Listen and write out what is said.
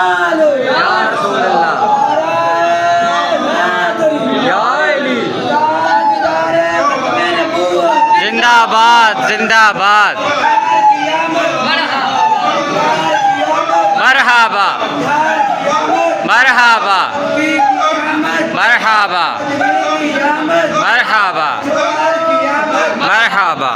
या रसूल अल्लाह, या अली। जिंदाबाद जिंदाबाद। मरहबा मरहबा मरहबा मरहबा मरहबा।